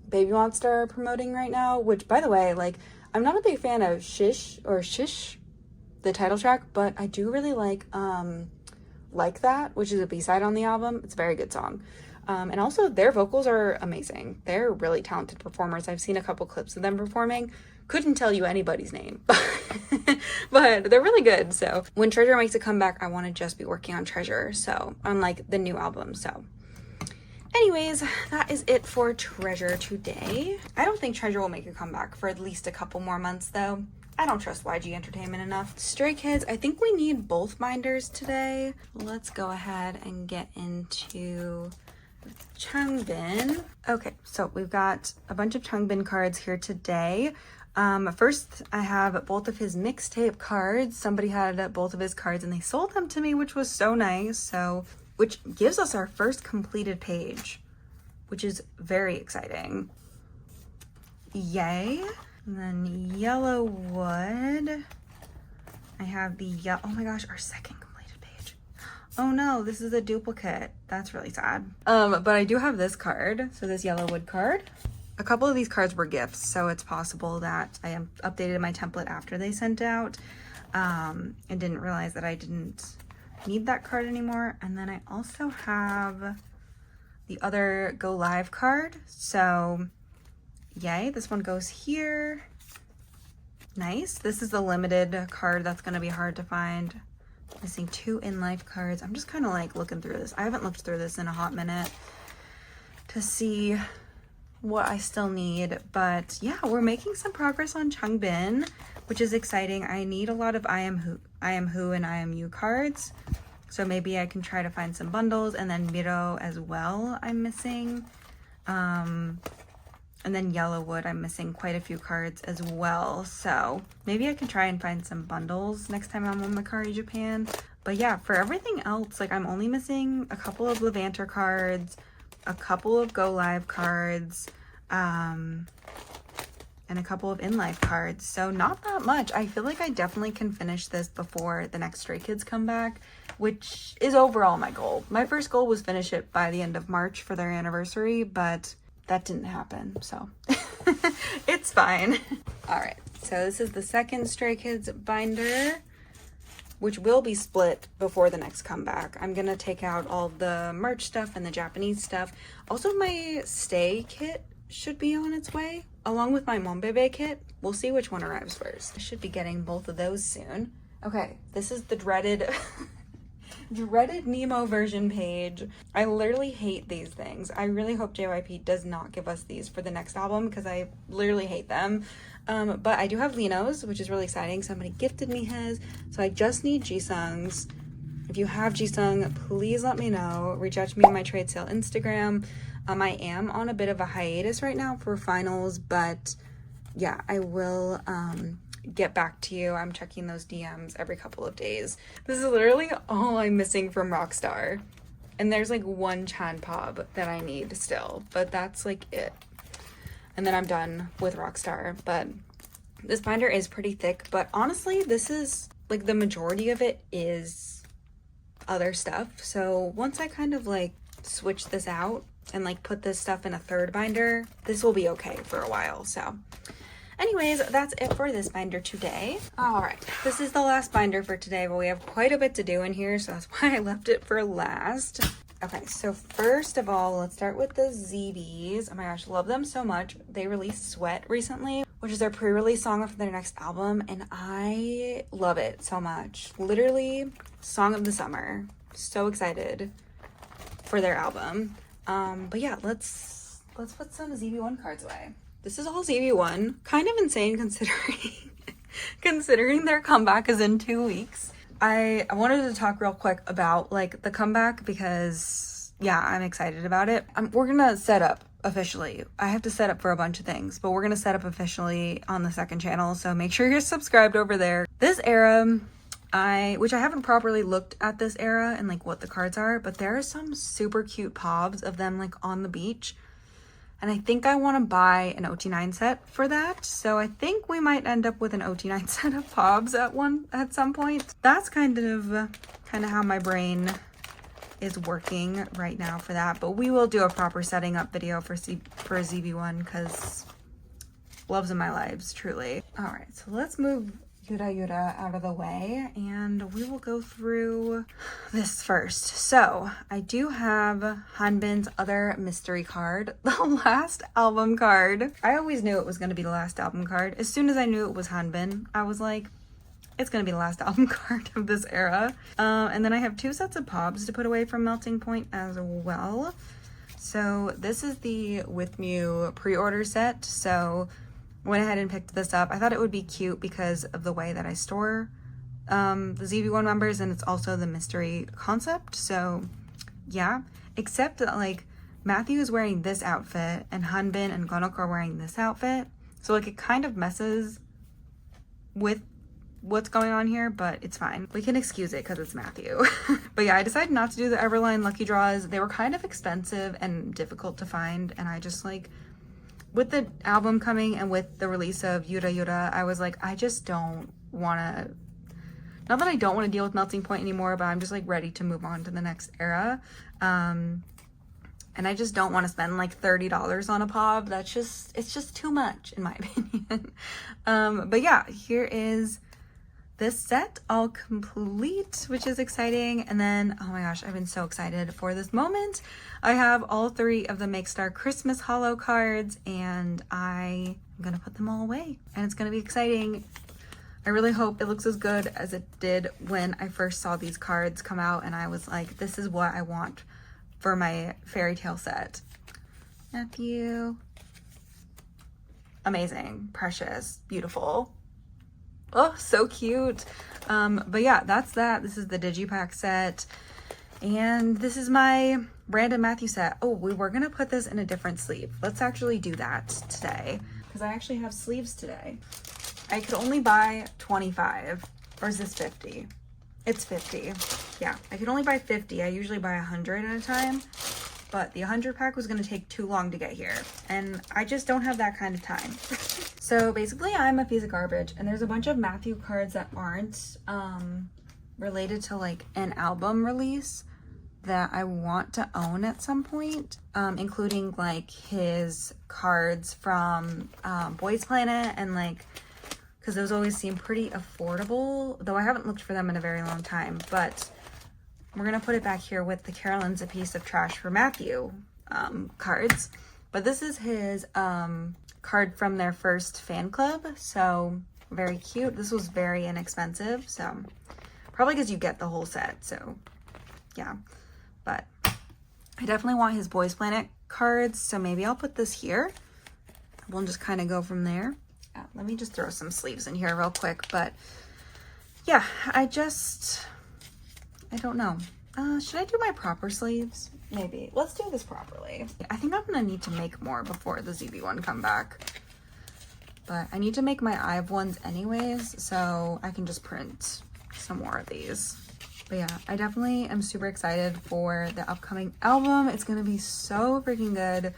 Baby Monsta are promoting right now, which by the way, like, I'm not a big fan of Shish, the title track, but I do really like That, which is a B-side on the album. It's a very good song. And also their vocals are amazing. They're really talented performers. I've seen a couple clips of them performing. Couldn't tell you anybody's name, but they're really good. So when Treasure makes a comeback, I want to just be working on Treasure. So unlike the new album. So anyways, that is it for Treasure today. I don't think Treasure will make a comeback for at least a couple more months though. I don't trust YG Entertainment enough. Stray Kids, I think we need both binders today. Let's go ahead and get into Changbin. Okay, so we've got a bunch of Changbin cards here today. First, I have both of his mixtape cards. Somebody had both of his cards and they sold them to me, which was so nice. So, which gives us our first completed page, which is very exciting. Yay. And then Yellow Wood. I have the oh my gosh, our second completed page. Oh no, this is a duplicate. That's really sad. But I do have this card. So this Yellow Wood card. A couple of these cards were gifts, so it's possible that I updated my template after they sent out. And didn't realize that I didn't need that card anymore. And then I also have the other Go Live card. So yay, this one goes here. Nice. This is the limited card that's going to be hard to find. Missing 2 in-life cards. I'm just kind of like looking through this. I haven't looked through this in a hot minute to see what I still need. But yeah, we're making some progress on Changbin, which is exciting. I need a lot of I Am Who and I Am You cards. So maybe I can try to find some bundles, and then Miro as well I'm missing. And then Yellowwood, I'm missing quite a few cards as well. So maybe I can try and find some bundles next time I'm on Macari Japan. But yeah, for everything else, like I'm only missing a couple of Levanter cards, a couple of Go Live cards, and a couple of in-life cards. So not that much. I feel like I definitely can finish this before the next Stray Kids come back, which is overall my goal. My first goal was finish it by the end of March for their anniversary, but that didn't happen, so it's fine. All right, so this is the second Stray Kids binder, which will be split before the next comeback. I'm gonna take out all the merch stuff and the Japanese stuff. Also, my Stay kit should be on its way, along with my Monbebe kit. We'll see which one arrives first. I should be getting both of those soon. Okay, this is the dreaded Nemo version page. I literally hate these things. I really hope JYP does not give us these for the next album, because I literally hate them. But I do have Lino's, which is really exciting. Somebody gifted me his, so I just need Jisung's. If you have Jisung, please let me know. Reach out to me on my trade sale Instagram. I am on a bit of a hiatus right now for finals, but yeah, I will get back to you. I'm checking those DMs every couple of days. This is literally all I'm missing from Rockstar. And there's like one Chan Pop that I need still, but that's like it. And then I'm done with Rockstar. But this binder is pretty thick, but honestly, this is like the majority of it is other stuff. So once I kind of like switch this out and like put this stuff in a third binder, this will be okay for a while. So anyways, that's it for this binder today. All right, this is the last binder for today, but we have quite a bit to do in here, so that's why I left it for last. Okay, so first of all, let's start with the ZBs. Oh my gosh, love them so much. They released Sweat recently, which is their pre-release song for their next album, and I love it so much. Literally, song of the summer. So excited for their album. But yeah, let's put some ZB1 cards away. This is all ZB1. Kind of insane considering their comeback is in 2 weeks. I wanted to talk real quick about like the comeback because yeah, I'm excited about it. We're gonna set up officially. I have to set up for a bunch of things, but we're gonna set up officially on the second channel, so make sure you're subscribed over there. This era, which I haven't properly looked at this era and like what the cards are, but there are some super cute pobs of them like on the beach. And I think I want to buy an OT9 set for that. So I think we might end up with an OT9 set of pobs at some point. That's kind of how my brain is working right now for that. But we will do a proper setting up video for ZB1 because loves in my lives, truly. All right, so let's move Yura out of the way and we will go through this first. So I do have Hanbin's other mystery card, the last album card. I always knew it was going to be the last album card. As soon as I knew it was Hanbin, I was like, it's going to be the last album card of this era. And then I have 2 sets of pobs to put away from Melting Point as well. So this is the With Mew pre-order set. So went ahead and picked this up. I thought it would be cute because of the way that I store the ZB1 members, and it's also the mystery concept. So yeah, except that like Matthew is wearing this outfit and Hanbin and Gonok are wearing this outfit. So like it kind of messes with what's going on here, but it's fine. We can excuse it because it's Matthew. But yeah, I decided not to do the Everline lucky draws. They were kind of expensive and difficult to find, and I just like, with the album coming and with the release of Yura, I was like, I just don't want to, not that I don't want to deal with Melting Point anymore, but I'm just like ready to move on to the next era. And I just don't want to spend like $30 on a pob. It's just too much in my opinion. But yeah, here is this set all complete, which is exciting. And then, oh my gosh, I've been so excited for this moment. I have all 3 of the Make Star Christmas holo cards and I'm gonna put them all away and it's gonna be exciting. I really hope it looks as good as it did when I first saw these cards come out and I was like, this is what I want for my fairy tale set. Matthew. Amazing, precious, beautiful. Oh, so cute. But yeah, that's that. This is the Digipack set. And this is my random Matthew set. Oh, we were gonna put this in a different sleeve. Let's actually do that today because I actually have sleeves today. I could only buy 25, or is this 50? It's 50. Yeah, I could only buy 50. I usually buy 100 at a time, but the 100 pack was gonna take too long to get here. And I just don't have that kind of time. So basically I'm a piece of garbage and there's a bunch of Matthew cards that aren't related to like an album release that I want to own at some point, including like his cards from Boys Planet and like, because those always seem pretty affordable, though I haven't looked for them in a very long time. But we're gonna put it back here with the Carolyn's a Piece of Trash for Matthew cards. But this is his card from their first fan club, so very cute. This was very inexpensive, so probably because you get the whole set, so yeah. But I definitely want his Boys Planet cards, so maybe I'll put this here. We'll just kind of go from there. Let me just throw some sleeves in here real quick, but yeah, I don't know. Should I do my proper sleeves? Maybe. Let's do this properly. I think I'm gonna need to make more before the ZB1 come back. But I need to make my IVE ones anyways, so I can just print some more of these. But yeah, I definitely am super excited for the upcoming album. It's gonna be so freaking good.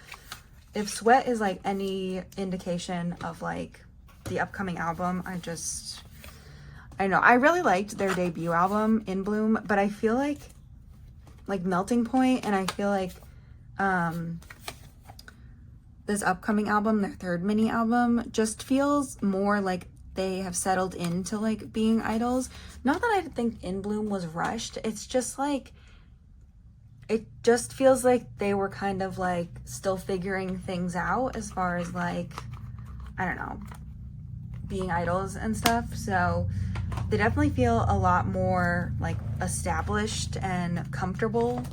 If Sweat is like any indication of like the upcoming album, I don't know. I really liked their debut album, In Bloom, but I feel like Melting Point, and I feel like this upcoming album, their 3rd mini album, just feels more like they have settled into like being idols. Not that I think In Bloom was rushed. It's just like, it just feels like they were kind of like still figuring things out as far as like, I don't know, being idols and stuff. So they definitely feel a lot more like established and comfortable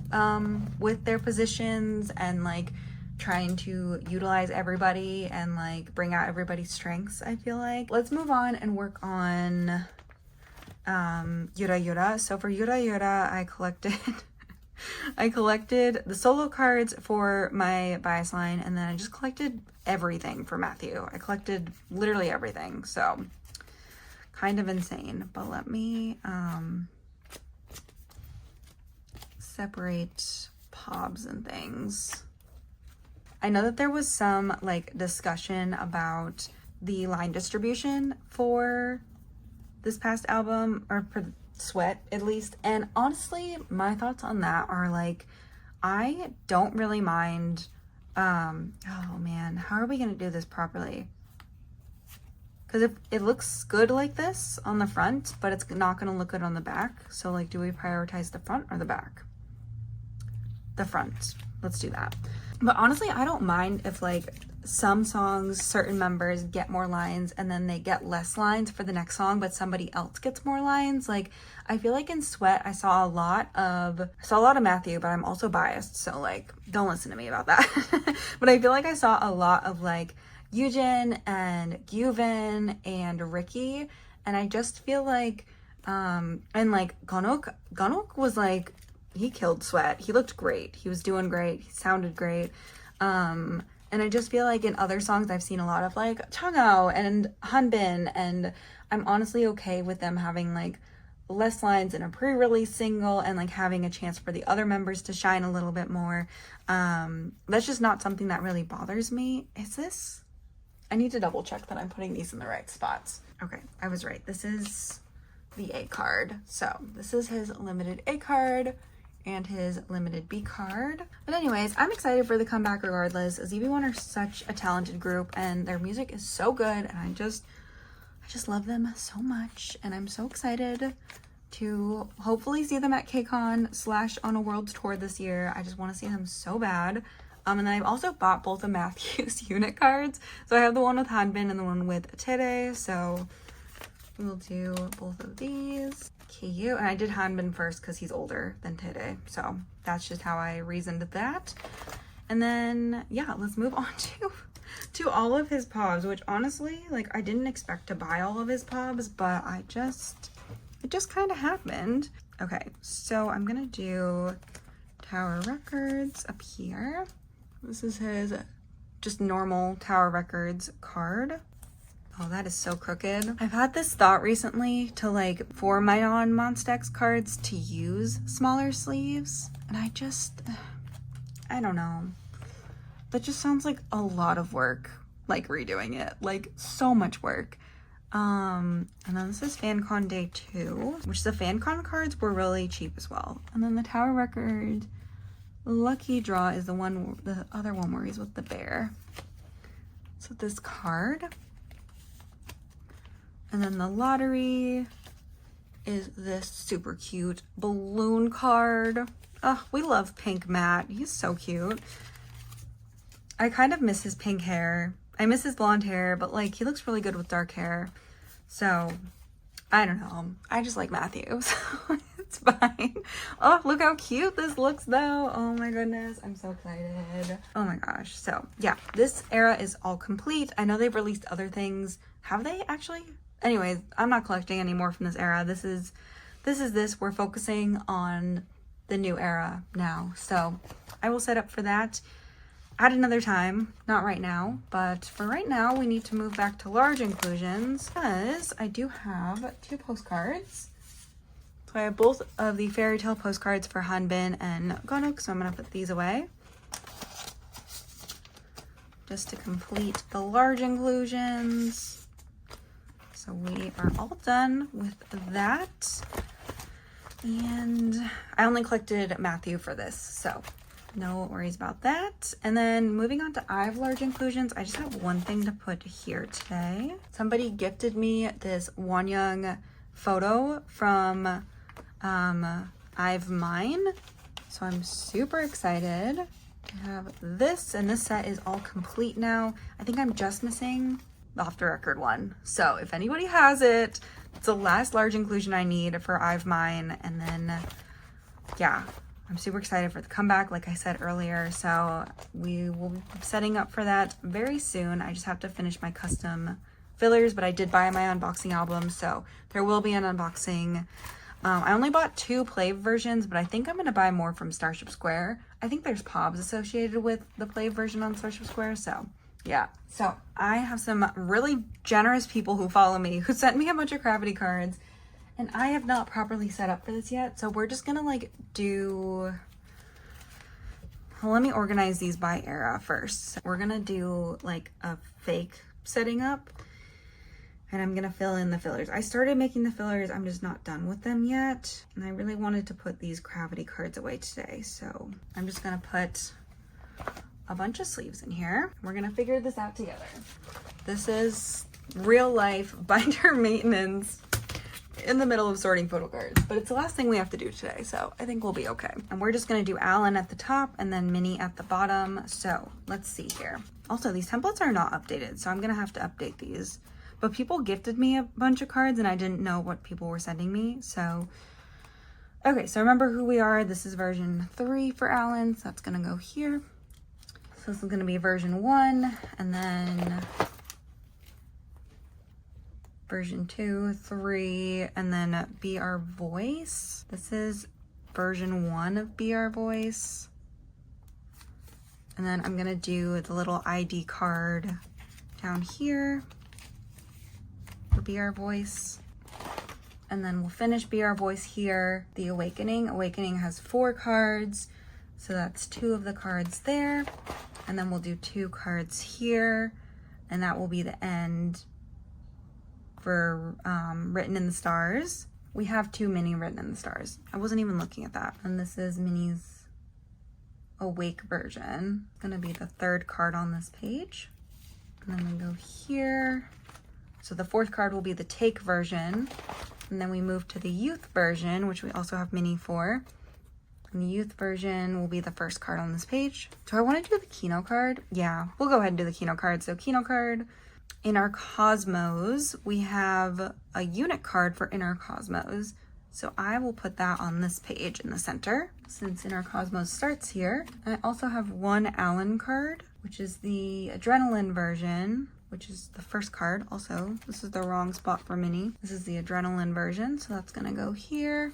with their positions and like trying to utilize everybody and like bring out everybody's strengths, I feel like. Let's move on and work on Yura Yura. So for Yura Yura, I collected I collected the solo cards for my bias line, and then I just collected everything for Matthew. I collected literally everything, so kind of insane. But let me separate pobs and things. I know that there was some like discussion about the line distribution for this past album, or for Sweat at least, and honestly my thoughts on that are like, I don't really mind. Oh man, how are we gonna do this properly? Because if it looks good like this on the front, but it's not gonna look good on the back, so like, do we prioritize the front or the back? The front. Let's do that. But honestly, I don't mind if like some songs, certain members get more lines and then they get less lines for the next song, but somebody else gets more lines. Like, I feel like in Sweat, I saw a lot of Matthew, but I'm also biased, so like, don't listen to me about that. But I feel like I saw a lot of like Yujin and Gyuvin and Ricky, and I just feel like, and like Ganok was like, he killed Sweat. He looked great. He was doing great. He sounded great. And I just feel like in other songs, I've seen a lot of like Changao and Hanbin, and I'm honestly okay with them having like less lines in a pre-release single and like having a chance for the other members to shine a little bit more. That's just not something that really bothers me. Is this? I need to double check that I'm putting these in the right spots. Okay, I was right. This is the A card. So this is his limited A card and his limited B card. But anyways, I'm excited for the comeback regardless. ZB1 are such a talented group and their music is so good, and I just love them so much, and I'm so excited to hopefully see them at KCON / on a world tour this year. I just want to see them so bad. And then I've also bought both of Matthew's unit cards. So I have the one with Hanbin and the one with Tere, so we'll do both of these. Cute. And I did Hanbin first because he's older than Tere, so that's just how I reasoned that. And then yeah, let's move on to all of his pobs, which honestly, like, I didn't expect to buy all of his pobs, but it just kind of happened. Okay, so I'm gonna do Tower Records up here. This is his just normal Tower Records card. Oh, that is so crooked. I've had this thought recently to like, for my non-Monsta X cards, to use smaller sleeves, and I don't know. That just sounds like a lot of work, like redoing it, like so much work. And then this is FanCon Day 2, which the FanCon cards were really cheap as well. And then the Tower Record Lucky Draw is the other one where he's with the bear. So this card. And then the lottery is this super cute balloon card. Oh, we love Pink Matt. He's so cute. I kind of miss his pink hair. I miss his blonde hair, but like, he looks really good with dark hair. So I don't know. I just like Matthew, so it's fine. Oh, look how cute this looks though. Oh my goodness. I'm so excited. Oh my gosh. So yeah, this era is all complete. I know they've released other things. Have they actually? Anyways, I'm not collecting any more from this era. This is. We're focusing on the new era now. So I will set up for that at another time, not right now, but for right now we need to move back to large inclusions because I do have 2 postcards. So I have both of the fairy tale postcards for Hanbin and Ganok, so I'm gonna put these away just to complete the large inclusions. So we are all done with that, and I only collected Matthew for this, so no worries about that. And then moving on to IVE Large Inclusions, I just have one thing to put here today. Somebody gifted me this Wonyoung photo from IVE Mine, so I'm super excited to have this, and this set is all complete now. I think I'm just missing off the record one. So if anybody has it, it's the last large inclusion I need for IVE mine. And then, yeah, I'm super excited for the comeback, like I said earlier. So we will be setting up for that very soon. I just have to finish my custom fillers, but I did buy my unboxing album, so there will be an unboxing. I only bought 2 play versions, but I think I'm going to buy more from Starship Square. I think there's POBs associated with the play version on Starship Square, so yeah. So I have some really generous people who follow me who sent me a bunch of Cravity cards, and I have not properly set up for this yet, so we're just going to like do... Well, let me organize these by era first. We're going to do like a fake setting up, and I'm gonna fill in the fillers. I started making the fillers, I'm just not done with them yet. And I really wanted to put these Cravity cards away today. So I'm just gonna put a bunch of sleeves in here. We're gonna figure this out together. This is real life binder maintenance in the middle of sorting photo cards, but it's the last thing we have to do today. So I think we'll be okay. And we're just gonna do Alan at the top and then Minnie at the bottom. So let's see here. Also, these templates are not updated, so I'm gonna have to update these. But people gifted me a bunch of cards and I didn't know what people were sending me. So, okay, so remember who we are. This is version 3 for Alan, so that's gonna go here. So this is gonna be version 1, and then version 2, 3, and then Be Our Voice. This is version 1 of Be Our Voice. And then I'm gonna do the little ID card down here for Be Our Voice. And then we'll finish Be Our Voice here. The Awakening. Awakening has 4 cards, so that's 2 of the cards there. And then we'll do 2 cards here, and that will be the end for Written in the Stars. We have 2 Minnie Written in the Stars. I wasn't even looking at that. And this is Minnie's Awake version. It's gonna be the 3rd card on this page. And then we go here. So the 4th card will be the Take version. And then we move to the Youth version, which we also have Minnie for. And the Youth version will be the 1st card on this page. Do I want to do the Kino card? Yeah, we'll go ahead and do the Kino card. So Kino card. In our Cosmos, we have a unit card for Inner Cosmos. So I will put that on this page in the center, since Inner Cosmos starts here. And I also have 1 Alan card, which is the Adrenaline version, which is the 1st card. Also, this is the wrong spot for Minnie. This is the Adrenaline version, so that's gonna go here.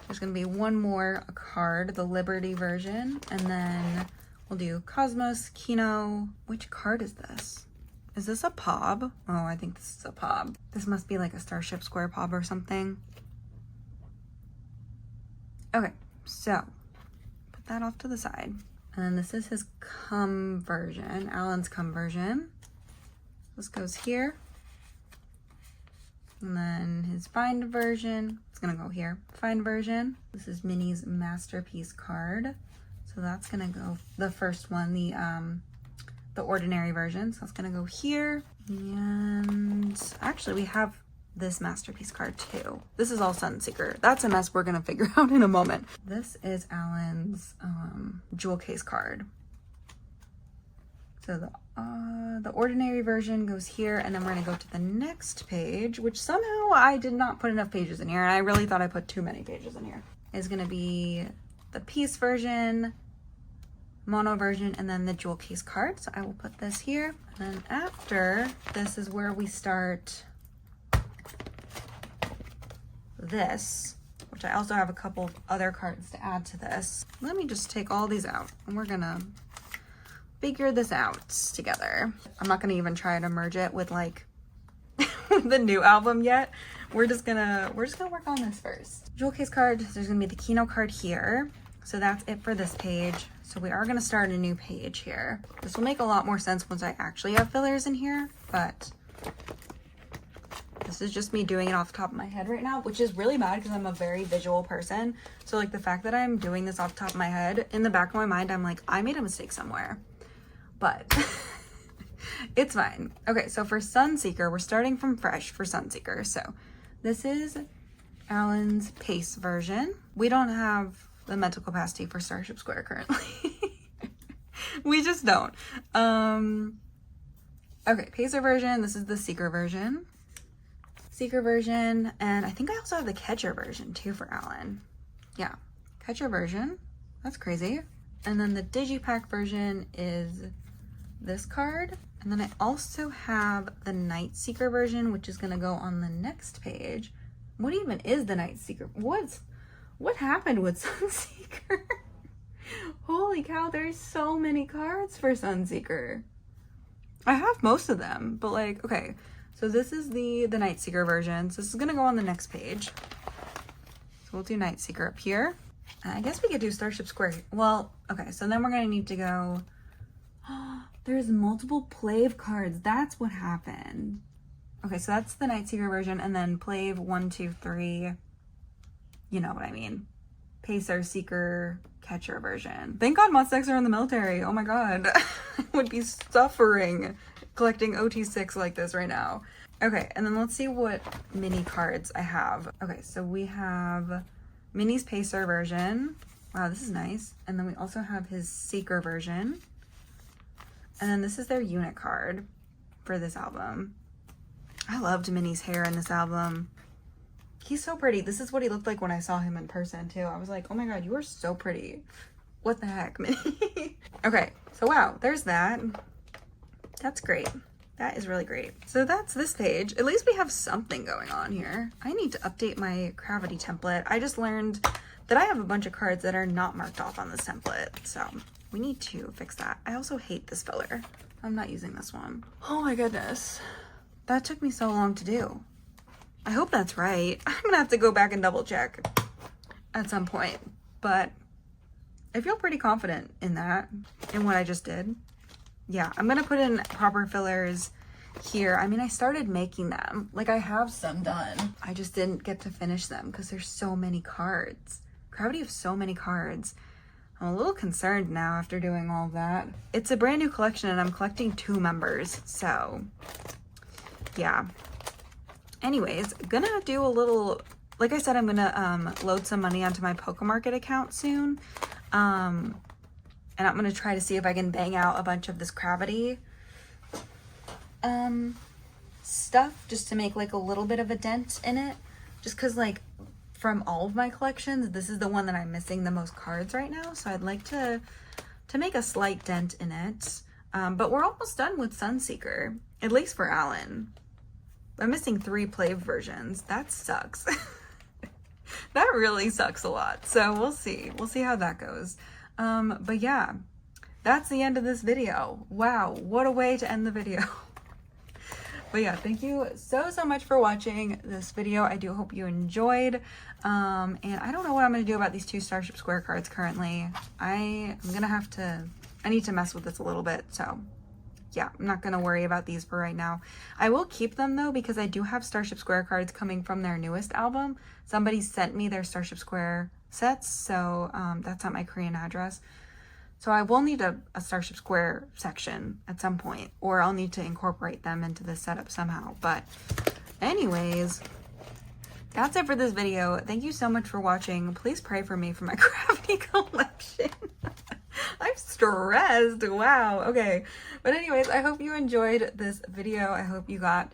There's gonna be 1 more card, the Liberty version, and then we'll do Cosmos, Kino. Which card is this? Is this a POB? Oh, I think this is a POB. This must be like a Starship Square POB or something. Okay, so put that off to the side. And then this is his Come version, Alan's Come version. This goes here. And then his Find version, it's gonna go here. Find version. This is Minnie's Masterpiece card. So that's gonna go, the first one, the Ordinary version. So that's gonna go here. And actually we have this Masterpiece card too. This is all Sunseeker. That's a mess we're gonna figure out in a moment. This is Alan's Jewel Case card. So the Ordinary version goes here, and then we're gonna go to the next page, which somehow I did not put enough pages in here, and I really thought I put too many pages in here. Is gonna be the Peace version, Mono version, and then the Jewel Case card. So I will put this here. And then after, this is where we start this, which I also have a couple of other cards to add to this. Let me just take all these out, and we're gonna figure this out together. I'm not gonna even try to merge it with like the new album yet. We're just gonna work on this first. Jewel Case card, there's gonna be the Kino card here. So that's it for this page. So we are gonna start a new page here. This will make a lot more sense once I actually have fillers in here, but this is just me doing it off the top of my head right now, which is really bad because I'm a very visual person. So like the fact that I'm doing this off the top of my head, in the back of my mind, I'm like, I made a mistake somewhere, but it's fine. Okay, so for Sunseeker, we're starting from fresh for Sunseeker. So this is Alan's Pace version. We don't have the mental capacity for Starship Square currently. We just don't. Okay, Pacer version. This is the Seeker version. Seeker version, and I think I also have the Catcher version too for Alan. Yeah, Catcher version. That's crazy. And then the Digipack version is this card. And then I also have the Night Seeker version, which is gonna go on the next page. What even is the Night Seeker? What happened with Sunseeker? Holy cow, there's so many cards for Sunseeker. I have most of them, but like, okay. So this is the Night Seeker version. So this is gonna go on the next page. So we'll do Night Seeker up here. I guess we could do Starship Square. Well, okay, so then we're gonna need to go, there's multiple Plave cards. That's what happened. Okay, so that's the Night Seeker version, and then Plave 1, 2, 3. You know what I mean. Pacer, Seeker, Catcher version. Thank God Monsta X are in the military. Oh my God. I would be suffering collecting OT6 like this right now. Okay, and then let's see what mini cards I have. Okay, so we have Minnie's Pacer version. Wow, this is nice. And then we also have his Seeker version. And then this is their unit card for this album. I loved Minnie's hair in this album. He's so pretty. This is what he looked like when I saw him in person too. I was like, oh my God, you are so pretty. What the heck, Minnie? Okay, so wow, there's that. That's great. That is really great. So that's this page. At least we have something going on here. I need to update my Cravity template. I just learned that I have a bunch of cards that are not marked off on this template. So we need to fix that. I also hate this filler. I'm not using this one. Oh my goodness. That took me so long to do. I hope that's right. I'm gonna have to go back and double check at some point, but I feel pretty confident in that, in what I just did. Yeah, I'm gonna put in proper fillers here. I mean, I started making them. Like, I have some done. I just didn't get to finish them because there's so many cards. Cravity has so many cards. I'm a little concerned now after doing all of that. It's a brand new collection and I'm collecting 2 members, so yeah. Anyways, gonna do a little, like I said, I'm gonna load some money onto my Pokemarket account soon. And I'm gonna try to see if I can bang out a bunch of this Cravity stuff just to make like a little bit of a dent in it. Just cause like from all of my collections, this is the one that I'm missing the most cards right now. So I'd like to make a slight dent in it. But we're almost done with Sunseeker, at least for Alan. I'm missing 3 Plave versions. That sucks. That really sucks a lot. So we'll see. We'll see how that goes. But yeah, that's the end of this video. Wow, what a way to end the video. But yeah, thank you so much for watching this video. I do hope you enjoyed. And I don't know what I'm going to do about these 2 Starship Square cards currently. I need to mess with this a little bit. So yeah, I'm not going to worry about these for right now. I will keep them though, because I do have Starship Square cards coming from their newest album. Somebody sent me their Starship Square sets, so that's at my Korean address. So I will need a Starship Square section at some point, or I'll need to incorporate them into this setup somehow. But anyways, that's it for this video. Thank you so much for watching. Please pray for me for my Cravity collection. I'm stressed. Wow. Okay. But anyways, I hope you enjoyed this video. I hope you got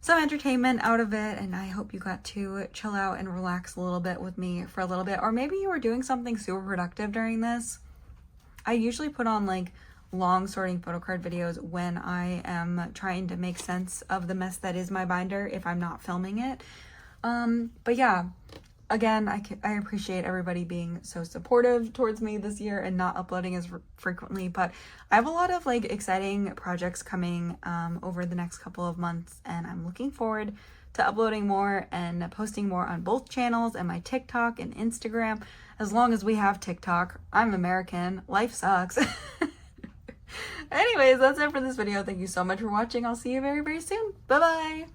some entertainment out of it, and I hope you got to chill out and relax a little bit with me for a little bit, or maybe you were doing something super productive during this. I usually put on like long sorting photocard videos when I am trying to make sense of the mess that is my binder if I'm not filming it. But yeah, again, I appreciate everybody being so supportive towards me this year and not uploading as frequently, but I have a lot of like exciting projects coming over the next couple of months, and I'm looking forward to uploading more and posting more on both channels and my TikTok and Instagram, as long as we have TikTok. I'm American. Life sucks. Anyways, that's it for this video. Thank you so much for watching. I'll see you very soon. Bye-bye.